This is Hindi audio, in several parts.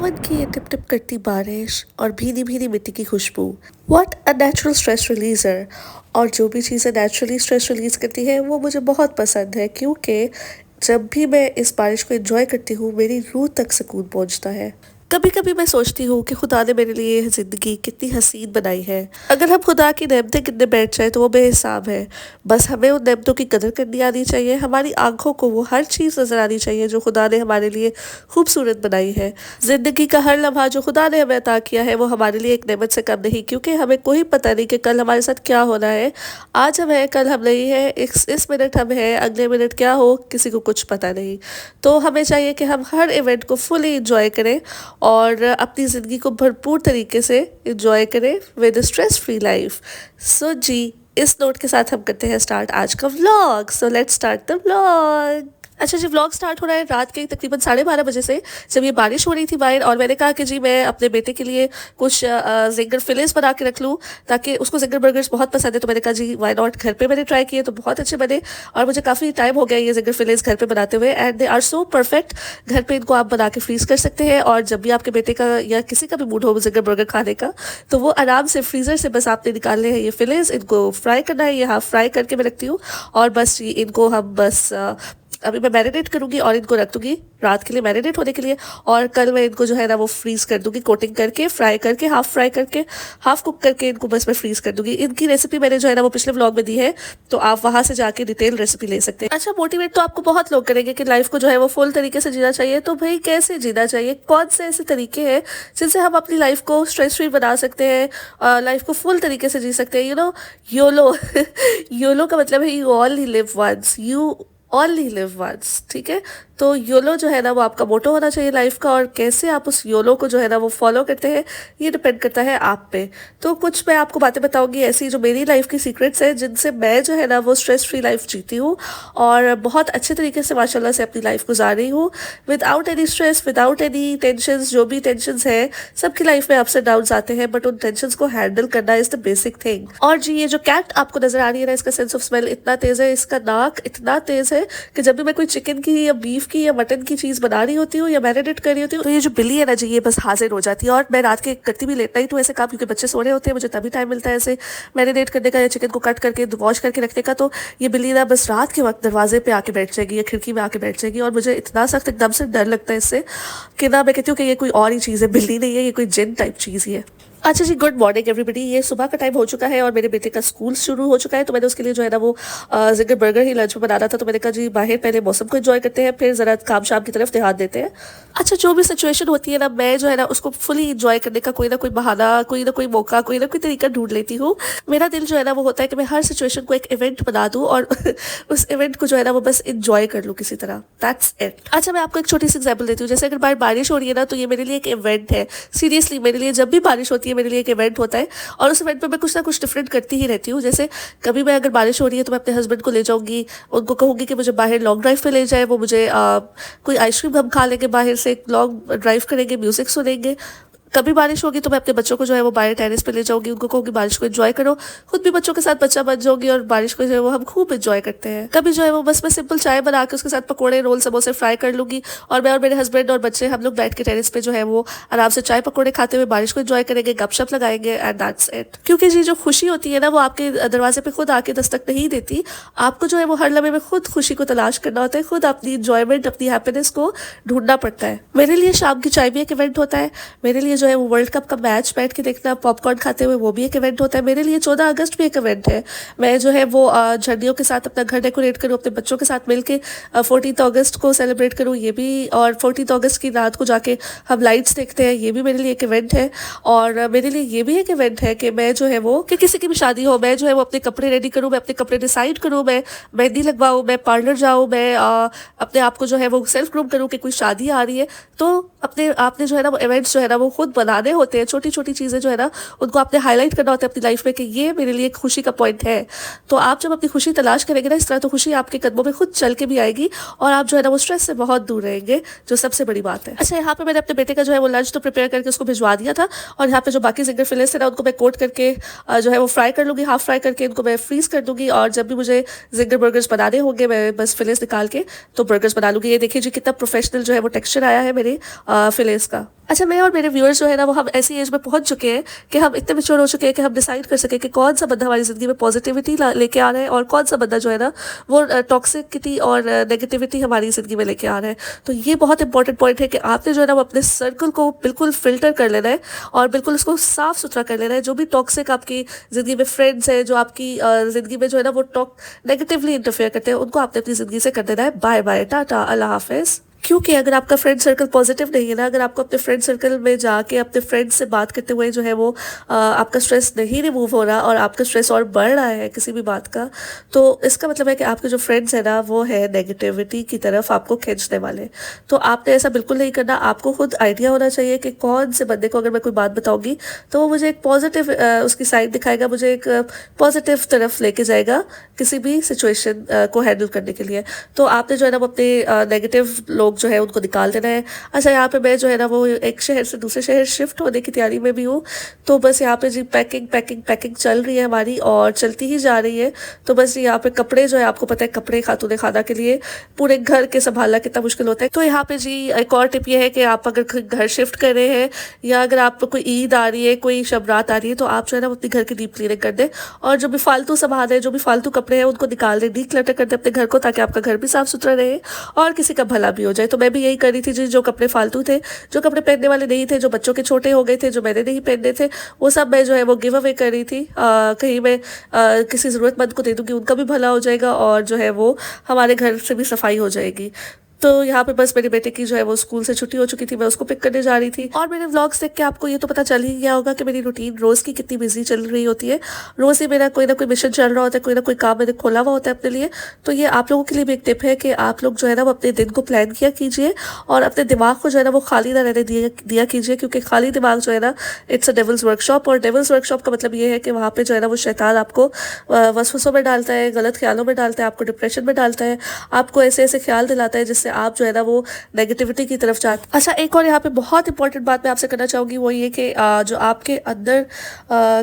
सावन की ये टिप टिप करती बारिश और भीनी भीनी मिट्टी की खुशबू, व्हाट अ नेचुरल स्ट्रेस रिलीजर। और जो भी चीज़ें नेचुरली स्ट्रेस रिलीज करती है वो मुझे बहुत पसंद है, क्योंकि जब भी मैं इस बारिश को एंजॉय करती हूँ मेरी रूह तक सुकून पहुँचता है। कभी कभी मैं सोचती हूँ कि खुदा ने मेरे लिए ये जिंदगी कितनी हसीन बनाई है। अगर हम खुदा की नेमतें गिनने बैठ जाए तो वो बेहिसाब है। बस हमें उन नेमतों की कदर करनी आनी चाहिए। हमारी आंखों को वो हर चीज़ नजर आनी चाहिए जो खुदा ने हमारे लिए खूबसूरत बनाई है। जिंदगी का हर लम्हा जो खुदा ने हमें अता किया है वो हमारे लिए एक नेमत से कम नहीं, क्योंकि हमें कोई पता नहीं कि कल हमारे साथ क्या होना है। आज हम है, कल हम नहीं है, इस मिनट हम है, अगले मिनट क्या हो किसी को कुछ पता नहीं। तो हमें चाहिए कि हम हर इवेंट को फुली इंजॉय करें और अपनी ज़िंदगी को भरपूर तरीके से इंजॉय करें विद स्ट्रेस फ्री लाइफ। सो जी, इस नोट के साथ हम करते हैं स्टार्ट आज का vlog. So let's start the vlog. अच्छा जी, व्लॉग स्टार्ट हो रहा है रात के तकरीबन 12:30 बजे से, जब ये बारिश हो रही थी बाहर। और मैंने कहा कि जी मैं अपने बेटे के लिए कुछ जिंगर फिलेस बना के रख लूँ, ताकि उसको जिंगर बर्गर्स बहुत पसंद है। तो मैंने कहा जी वाई नॉट। घर पे मैंने ट्राई किए तो बहुत अच्छे बने, और मुझे काफ़ी टाइम हो गया ये जिंगर फिलेस घर पे बनाते हुए, and they are so perfect. घर पे इनको आप बना के फ्रीज कर सकते हैं, और जब भी आपके बेटे का या किसी का भी मूड हो जिंगर बर्गर खाने का, तो वो आराम से फ्रीज़र से बस आपने निकालने हैं ये फिलेस। इनको फ्राई करना है, ये हाफ फ्राई करके मैं रखती हूँ। और बस इनको हम बस अभी मैं मैरिनेट करूँगी और इनको रख दूँगी रात के लिए मैरिनेट होने के लिए। और कल मैं इनको जो है ना वो फ्रीज कर दूँगी, कोटिंग करके, फ्राई करके, हाफ फ्राई करके, हाफ कुक करके इनको बस मैं फ्रीज कर दूँगी। इनकी रेसिपी मैंने जो है ना वो पिछले व्लॉग में दी है, तो आप वहाँ से जाके डिटेल रेसिपी ले सकते हैं। अच्छा, मोटिवेट तो आपको बहुत लोग करेंगे कि लाइफ को जो है वो फुल तरीके से जीना चाहिए। तो भाई कैसे जीना चाहिए, कौन से ऐसे तरीके हैं जिनसे हम अपनी लाइफ को स्ट्रेस फ्री बना सकते हैं, लाइफ को फुल तरीके से जी सकते हैं। योलो योलो का मतलब है you only live once, you only live once, ठीक है। तो योलो जो है ना वो आपका मोटो होना चाहिए लाइफ का, और कैसे आप उस योलो को जो है ना वो फॉलो करते हैं ये डिपेंड करता है आप पे। तो कुछ मैं आपको बातें बताऊंगी ऐसी जो मेरी लाइफ की सीक्रेट्स है, जिनसे मैं जो है ना वो स्ट्रेस फ्री लाइफ जीती हूँ और बहुत अच्छे तरीके से माशाल्लाह से अपनी लाइफ गुजार रही हूँ, without any stress, without any tension. जो भी टेंशन है, सबकी लाइफ में अप्स एंड डाउन आते हैं, बट उन टेंशन को हैंडल करना इज द बेसिक थिंग। और जी ये जो कैट आपको नजर आ रही है ना, इसका सेंस ऑफ स्मेल इतना तेज है, इसका नाक इतना तेज है कि जब भी मैं कोई चिकन की या बीफ की या मटन की चीज बना रही होती हूँ या मैरिनेट कर रही होती हूँ, तो ये जो बिल्ली है ना जी, ये बस हाजिर हो जाती है। और मैं रात के करती भी लेट नाइट हूँ ऐसे काम, क्योंकि बच्चे सो रहे होते हैं, मुझे तभी टाइम मिलता है ऐसे मैरिनेट करने का या चिकन को कट करके वॉश करके रखने का। तो ये बिल्ली ना बस रात के वक्त दरवाजे पे आके बैठ जाएगी या खिड़की में आके बैठ जाएगी, और मुझे इतना सख्त एकदम से डर लगता है इससे कि ना मैं कहती हूँ कि ये कोई और ही चीज़ है, बिल्ली नहीं है, ये कोई जिन टाइप चीज़ ही है। अच्छा जी, गुड मॉर्निंग एवरीबडी। ये सुबह का टाइम हो चुका है और मेरे बेटे का स्कूल शुरू हो चुका है, तो मैंने उसके लिए जो है ना वो जिंगर बर्गर ही लंच में बनाना था। तो मैंने कहा जी बाहर पहले मौसम को एंजॉय करते हैं, फिर ज़रा काम शाम की तरफ ध्यान देते हैं। अच्छा, जो भी सिचुएशन होती है ना, मैं जो है ना उसको फुली इंजॉय करने का कोई ना कोई बहाना, कोई ना कोई मौका, कोई ना कोई तरीका ढूंढ लेती हूँ। मेरा दिल जो है ना वो होता है कि मैं हर सिचुएशन को एक इवेंट बना दूँ और उस इवेंट को जो है ना वो बस इंजॉय कर लूँ किसी तरह। That's it. अच्छा, मैं आपको एक छोटी सी एग्जाम्पल देती हूँ। जैसे अगर बाहर बारिश हो रही है ना, तो ये मेरे लिए एक इवेंट है। सीरियसली मेरे लिए जब भी बारिश होती है मेरे लिए एक इवेंट होता है, और उस इवेंट पे मैं कुछ ना कुछ डिफरेंट करती ही रहती हूँ। जैसे कभी मैं अगर बारिश हो रही है तो मैं अपने हस्बैंड को ले जाऊंगी, उनको कहूंगी कि मुझे बाहर लॉन्ग ड्राइव पे ले जाए, वो मुझे कोई आइसक्रीम हम खा लेंगे, बाहर से लॉन्ग ड्राइव करेंगे, म्यूजिक सुनेंगे। कभी बारिश होगी तो मैं अपने बच्चों को जो है वो बाहर टेरेस पे ले जाऊंगी, उनको कहूंगी बारिश को एंजॉय करो, खुद भी बच्चों के साथ बच्चा बन जाऊंगी और बारिश को जो है वो हम खूब एंजॉय करते हैं। कभी जो है वो बस मैं सिंपल चाय बना के उसके साथ पकोड़े, रोल, समोसे फ्राई कर लूंगी, और मैं और मेरे हस्बैंड और बच्चे हम लोग बैठ के टेरेस पे जो है वो आराम से चाय पकोड़े खाते हुए बारिश को एंजॉय करेंगे, गपशप लगाएंगे, एंड दैट्स इट। क्योंकि जी जो खुशी होती है ना वो आपके दरवाजे पे खुद आके दस्तक नहीं देती, आपको जो है वो हर लम्हे में खुद खुशी को तलाश करना होता है, खुद अपनी इंजॉयमेंट, अपनी हैप्पीनेस को ढूंढना पड़ता है। मेरे लिए शाम की चाय भी एक इवेंट होता है, मेरे लिए जो है वो वर्ल्ड कप का मैच बैठ के देखना, पॉपकॉर्न खाते हुए, वो भी एक इवेंट होता है। मेरे लिए 14 अगस्त भी एक इवेंट है। मैं जो है वो झंडियों के साथ अपना घर डेकोरेट करूँ, अपने बच्चों के साथ मिलके 14 अगस्त को सेलिब्रेट करूँ, ये भी। और 14 अगस्त की रात को जाके हम लाइट्स देखते हैं, ये भी मेरे लिए एक इवेंट है। और मेरे लिए ये भी एक इवेंट है कि मैं जो है वो कि किसी की भी शादी हो, मैं जो है वो अपने कपड़े रेडी करूँ, मैं अपने कपड़े डिसाइड करूँ, मैं मेहंदी लगवाऊँ, मैं पार्लर जाऊँ, मैं अपने आप को जो है वो सेल्फ ग्रूम करूँ कि कोई शादी आ रही है। तो अपने आपने जो है ना वो इवेंट्स जो है ना वो खुद बनाने होते हैं, छोटी छोटी चीज़ें जो है ना उनको आपने हाईलाइट करना होता है अपनी लाइफ में कि ये मेरे लिए एक खुशी का पॉइंट है। तो आप जब अपनी खुशी तलाश करेंगे ना इस तरह, तो खुशी आपके कदमों में खुद चल के भी आएगी, और आप जो है ना वो स्ट्रेस से बहुत दूर रहेंगे, जो सबसे बड़ी बात है। अच्छा, यहाँ पे मैंने अपने बेटे का जो है वो लंच तो प्रिपेयर करके उसको भिजवा दिया था, और यहाँ पे जो बाकी जिंगर फिलेस है ना उनको मैं कोट करके जो है वो फ्राई कर लूँगी, हाफ फ्राई करके इनको मैं फ्रीज कर दूँगी, और जब भी मुझे जिंगर बर्गर्स बनाने होंगे मैं बस फिलेस निकाल के तो बर्गर्स बना लूँगी। ये देखिए जी कितना प्रोफेशनल जो है वो टेक्सचर आया है मेरे फिलेस का। अच्छा, मैं और मेरे व्यूअर्स जो है ना वो हम ऐसी एज में पहुंच चुके हैं कि हम इतने मैच्योर हो चुके हैं कि हम डिसाइड कर सके कि कौन सा बंदा हमारी ज़िंदगी में पॉजिटिविटी लेके आ रहा है और कौन सा बंदा जो है ना वो टॉक्सिसिटी और नेगेटिविटी हमारी ज़िंदगी में लेके आ रहा है। तो ये बहुत इंपॉर्टेंट पॉइंट है कि आपने जो है ना वो अपने सर्कल को बिल्कुल फिल्टर कर लेना है और बिल्कुल उसको साफ सुथरा कर लेना है। जो भी टॉक्सिक आपकी ज़िंदगी में फ्रेंड्स हैं, जो आपकी ज़िंदगी में जो है ना वो नेगेटिवली इंटरफेयर करते हैं, उनको आपने अपनी ज़िंदगी से कर देना है बाय बाय, टाटा, अल्लाह हाफिज़। क्योंकि अगर आपका फ्रेंड सर्कल पॉजिटिव नहीं है ना, अगर आपको अपने फ्रेंड सर्कल में जाके अपने फ्रेंड से बात करते हुए जो है वो आपका स्ट्रेस नहीं रिमूव हो रहा और आपका स्ट्रेस और बढ़ रहा है किसी भी बात का, तो इसका मतलब है कि आपके जो फ्रेंड्स हैं ना वो है नेगेटिविटी की तरफ आपको खींचने वाले। तो आपने ऐसा बिल्कुल नहीं करना। आपको खुद आइडिया होना चाहिए कि कौन से बंदे को अगर मैं कोई बात बताऊंगी तो वो मुझे एक पॉजिटिव उसकी साइड दिखाएगा, मुझे एक पॉजिटिव तरफ लेके जाएगा किसी भी सिचुएशन को हैंडल करने के लिए। तो आपने जो है ना वो अपने नेगेटिव लोग जो है उनको निकाल देना है। अच्छा, यहाँ पे मैं जो है ना वो एक शहर से दूसरे शहर शिफ्ट होने की तैयारी में भी हूँ, तो बस यहाँ पे जी पैकिंग पैकिंग पैकिंग चल रही है हमारी और चलती ही जा रही है। तो बस यहाँ पे कपड़े जो है, आपको पता है कपड़े खातून खाना के लिए पूरे घर के संभालना कितना मुश्किल होता है। तो यहाँ पे जी एक और टिप ये है कि आप अगर घर शिफ्ट कर रहे हैं या अगर आप कोई ईद आ रही है, कोई शब रात आ रही है, तो आप जो है ना अपने घर की डीप क्लीनिंग कर दें और जो भी फालतू सामान है, जो भी फालतू कपड़े हैं उनको निकाल दें, डीक्लटर कर दें अपने घर को, ताकि आपका घर भी साफ सुथरा रहे और किसी का भला भी हो जाए। तो मैं भी यही कर रही थी जी, जो कपड़े फालतू थे, जो कपड़े पहनने वाले नहीं थे, जो बच्चों के छोटे हो गए थे, जो मैंने नहीं पहनने थे, वो सब मैं जो है वो गिव अवे कर रही थी। कहीं मैं किसी ज़रूरतमंद को दे दूँगी, उनका भी भला हो जाएगा और जो है वो हमारे घर से भी सफाई हो जाएगी। तो यहाँ पे बस मेरे बेटे की जो है वो स्कूल से छुट्टी हो चुकी थी, मैं उसको पिक करने जा रही थी और मेरे व्लॉग्स देख के आपको ये तो पता चल ही गया होगा कि मेरी रूटीन रोज़ की कितनी बिजी चल रही होती है। रोज़ ही मेरा कोई ना कोई मिशन चल रहा होता है, कोई ना कोई काम मैंने खोला हुआ होता है अपने लिए। तो ये आप लोगों के लिए भी एक टिप है कि आप लोग जो है ना वो अपने दिन को प्लान किया कीजिए और अपने दिमाग को जो है ना वो खाली ना रहने दिया कीजिए, क्योंकि खाली दिमाग जो है ना इट्स अ डेविल्स वर्कशॉप। और डेविल्स वर्कशॉप का मतलब ये है कि वहाँ पे जो है ना वो शैतान आपको वसवसों में डालता है, गलत ख्यालों में डालता है, आपको डिप्रेशन में डालता है, आपको ऐसे ऐसे ख्याल दिलाता है जिससे आप जो है ना वो नेगेटिविटी की तरफ जाते। अच्छा, एक और यहाँ पे बहुत इंपॉर्टेंट बात मैं आपसे करना चाहूँगी, वो ये कि जो आपके अंदर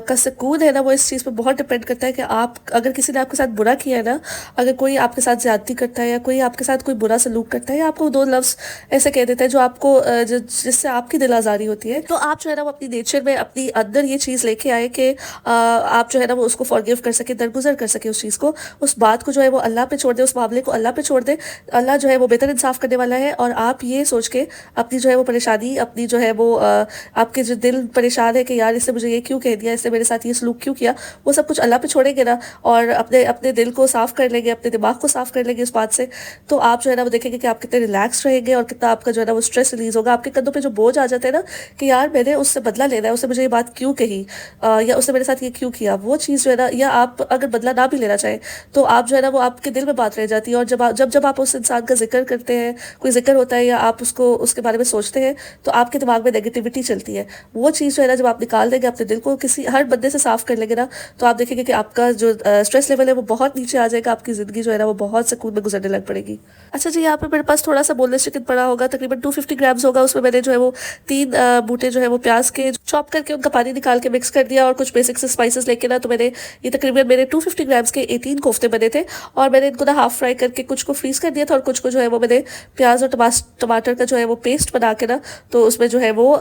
का सुकून है ना वो इस चीज़ पे बहुत डिपेंड करता है कि आप अगर किसी ने आपके साथ बुरा किया है ना, अगर कोई आपके साथ ज्यादती करता है या कोई आपके साथ कोई बुरा सलूक करता है या आपको दो लफ्ज़ ऐसे कह देता है जो आपको जिससे आपकी दिल आज़ारी होती है, तो आप जो है ना वो अपनी नेचर में अपनी अंदर ये चीज़ लेके आए कि आप जो है ना वो उसको फॉरगिव कर सके, दरगुजर कर सके उस चीज़ को, उस बात को जो है वो अल्लाह पे छोड़ दे, उस मामले को अल्लाह पे छोड़ दे। अल्लाह जो है वो बेहतर इंसाफ करने वाला है और आप ये सोच के अपनी जो है वो परेशानी, अपनी जो है वो आपके जो दिल परेशान है कि यार इसने मुझे ये क्यों कह दिया, इसने मेरे साथ ये सलूक क्यों किया, वो सब कुछ अल्लाह पे छोड़ेंगे ना और अपने अपने दिल को साफ़ कर लेंगे, अपने दिमाग को साफ़ कर लेंगे इस बात से, तो आप जो है ना वो देखेंगे कि आप कितने रिलैक्स रहेंगे और कितना आपका जो है ना वो स्ट्रेस रिलीज़ होगा। आपके कंधों पे जो बोझ आ जाते हैं ना कि यार मैंने उससे बदला लेना है, उसने मुझे ये बात क्यों कही या उसने मेरे साथ ये क्यों किया, वो चीज़ जो है ना, या आप अगर बदला ना भी लेना चाहें तो आप जो है ना वो आपके दिल में बात रह जाती है। और जब आप उस इंसान का जिक्र करते हैं, कोई जिक्र होता है या आप उसको उसके बारे में सोचते हैं, तो आपके दिमाग में नेगेटिविटी चलती है। वो चीज़ जो है ना जब आप निकाल देंगे, अपने दिल को किसी हर बंदे से साफ कर लेंगे ना, तो आप देखेंगे कि आपका जो स्ट्रेस लेवल है वो बहुत नीचे आ जाएगा, आपकी ज़िंदगी जो है ना वो बहुत सुकून में गुजरने लग पड़ेगी। अच्छा जी, यहाँ पे मेरे पास थोड़ा सा बोनलेस चिकन पड़ा होगा, तकरीबन 250 ग्राम्स होगा। उसमें मैंने जो है वो 3 बूटे जो है वो प्याज के चॉप करके उनका पानी निकाल के मिक्स कर दिया और कुछ बेसिक से स्पाइसेस लेके ना, तो मैंने ये तकरीबन मेरे 250 ग्राम्स के 18 कोफ्ते बने थे और मैंने इनको ना हाफ फ्राई करके कुछ को फ्रीज कर दिया था और कुछ को जो है वो मैंने प्याज और टमाटर का जो है वो पेस्ट बना के ना, तो उसमें जो है वो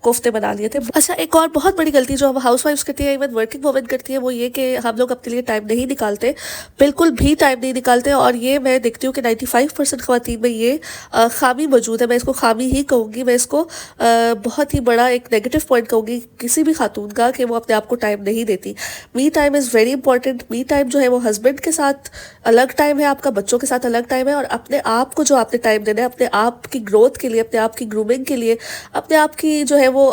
कोफ्ते बना लिए थे। अच्छा, एक और बहुत बड़ी गलती जो हम हाउस वाइफ्स करती है, इवन वर्किंग वुमेन करती है, वो ये कि हम लोग अपने लिए टाइम नहीं निकालते, बिल्कुल भी टाइम नहीं निकालते। और ये मैं देखती हूँ कि 95% ख़वातीन में ये खामी मौजूद है। मैं इसको खामी ही कहूँगी, मैं इसको बहुत ही बड़ा एक नेगेटिव पॉइंट कहूँगी किसी भी खातून का, कि वो अपने आप को टाइम नहीं देती। Me time is very important. Me time जो है वो हस्बैंड के साथ अलग टाइम है, आपका बच्चों के साथ अलग टाइम है, और अपने आप को जो आपने टाइम देना है, अपने आप की ग्रोथ के लिए, अपने आप की ग्रूमिंग के लिए, अपने आप की जो है वो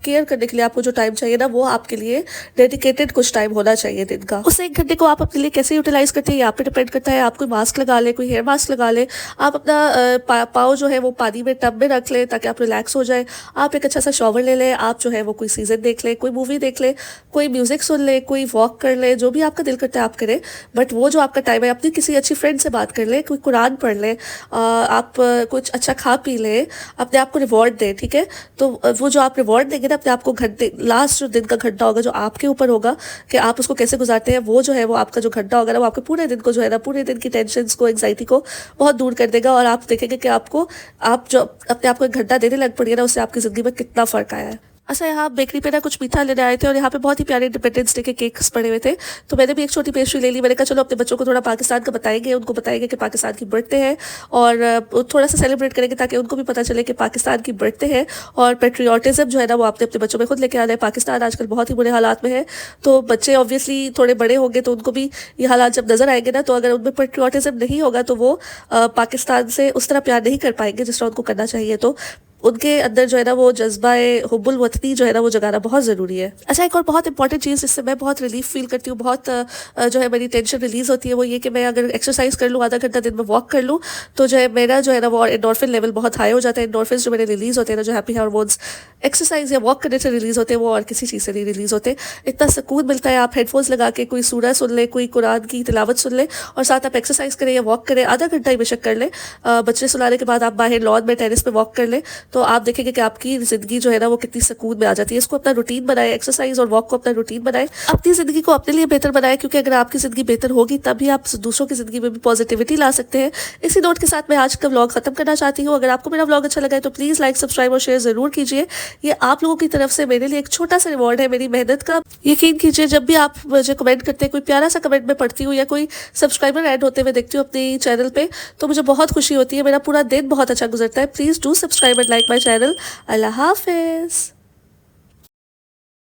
केयर करने के लिए आपको जो टाइम चाहिए ना, वो आपके लिए डेडिकेटेड कुछ टाइम होना चाहिए दिन का। उस 1 घंटे को आप अपने लिए कैसे यूटिलाइज करते हैं ये आप पे डिपेंड करता है। आप कोई मास्क लगा ले, कोई हेयर मास्क लगा ले, आप अपना पाँव जो है वो पानी में टब में रख ले ताकि आप रिलैक्स हो जाए, आप एक अच्छा सा शॉवर ले लें, आप जो है वो कोई सीजन देख ले, कोई मूवी देख ले, कोई म्यूजिक सुन ले, कोई वॉक कर ले, जो भी आपका दिल करता है आप करें। बट वो जो आपका टाइम है, अपनी किसी अच्छी फ्रेंड से बात कर ले, कोई कुरान पढ़ ले, आप कुछ अच्छा खा पी ले, अपने आप को रिवॉर्ड दें, ठीक है। तो वो जो आप रिवॉर्ड देंगे ना अपने आप को घंटे लास्ट जो दिन का घंटा होगा जो आपके ऊपर होगा कि आप उसको कैसे गुजारते हैं, वो जो है वो आपका जो घंटा होगा ना वो आपके पूरे दिन को जो है ना पूरे दिन की टेंशन को एंग्जाइटी को बहुत दूर कर देगा। और आप देखेंगे कि आपको आप जो अपने आप को एक घंटा देने लग पड़ी है ना उससे आपकी ज़िंदगी में कितना फ़र्क आया है। अच्छा, यहाँ बेकरी पे ना कुछ मीठा लेने आए थे और यहाँ पे बहुत ही प्यारे इंडिपेंडेंस डे के केक्स पड़े हुए थे, तो मैंने भी एक छोटी पेस्ट्री ले ली। मैंने कहा चलो अपने बच्चों को थोड़ा पाकिस्तान का बताएंगे, उनको बताएंगे कि पाकिस्तान की बर्थडे है और थोड़ा सा सेलिब्रेट करेंगे ताकि उनको भी पता चले कि पाकिस्तान की बर्थडे है। और पेट्रियाटिज्म जो है ना वो आपने अपने बच्चों में खुद लेके आना है। पाकिस्तान आजकल बहुत ही बुरे हालात में है, तो बच्चे ऑब्वियसली थोड़े बड़े होंगे तो उनको भी ये हालात जब नज़र आएंगे ना, तो अगर उनमें पेट्रियाटिज्म नहीं होगा तो वो पाकिस्तान से उस तरह प्यार नहीं कर पाएंगे जिस तरह उनको करना चाहिए। तो उनके अंदर जो है ना वो जज्बा हुब्बुल वतनी जो है ना वो जगाना बहुत ज़रूरी है। अच्छा, एक और बहुत इंपॉर्टेंट चीज़ जिससे मैं बहुत रिलीफ फील करती हूँ, बहुत जो है मेरी टेंशन रिलीज़ होती है, वो ये कि मैं अगर एक्सरसाइज कर लूँ, आधा घंटा दिन में वॉक कर लूँ, तो जो है मेरा जो है ना वो एंडोर्फिन लेवल बहुत हाई हो जाता है। एंडोर्फिन जो मेरे रिलीज़ होते हैं ना, जो हैप्पी हार्मोन्स एक्सरसाइज या वॉक करने से रिलीज़ होते हैं, वो और किसी चीज़ से नहीं रिलीज़ होते। इतना सुकून मिलता है, आप हेडफोन्स लगा के कोई सूरह सुन लें, कोई कुरान की तिलावत सुन लें और साथ आप एक्सरसाइज करें या वॉक करें, आधा घंटा ही बेशक कर लें। बच्चे सुलाने के बाद आप बाहर लॉन में टेरेस पे वॉक कर लें, तो आप देखेंगे कि आपकी ज़िंदगी जो है ना वो कितनी सुकून में आ जाती है। इसको अपना रूटीन बनाए, एक्सरसाइज और वॉक को अपना रूटीन बनाए, अपनी ज़िंदगी को अपने लिए बेहतर बनाए, क्योंकि अगर आपकी ज़िंदगी बेहतर होगी तभी आप दूसरों की ज़िंदगी में भी पॉजिटिविटी ला सकते हैं। इसी नोट के साथ मैं आज का व्लॉग खत्म करना चाहती हूँ। अगर आपको मेरा व्लॉग अच्छा लगा है तो प्लीज़ लाइक, सब्सक्राइब और शेयर ज़रूर कीजिए। ये आप लोगों की तरफ से मेरे लिए एक छोटा सा रिवॉर्ड है मेरी मेहनत का। यकीन कीजिए, जब भी आप मुझे कमेंट करते हैं, कोई प्यारा सा कमेंट में पढ़ती हूँ या कोई सब्सक्राइबर ऐड होते हुए देखती हूँ अपनी चैनल पे, तो मुझे बहुत खुशी होती है, मेरा पूरा दिन बहुत अच्छा गुजरता है। Please do subscribe and like my channel. अल्लाह हाफिज़।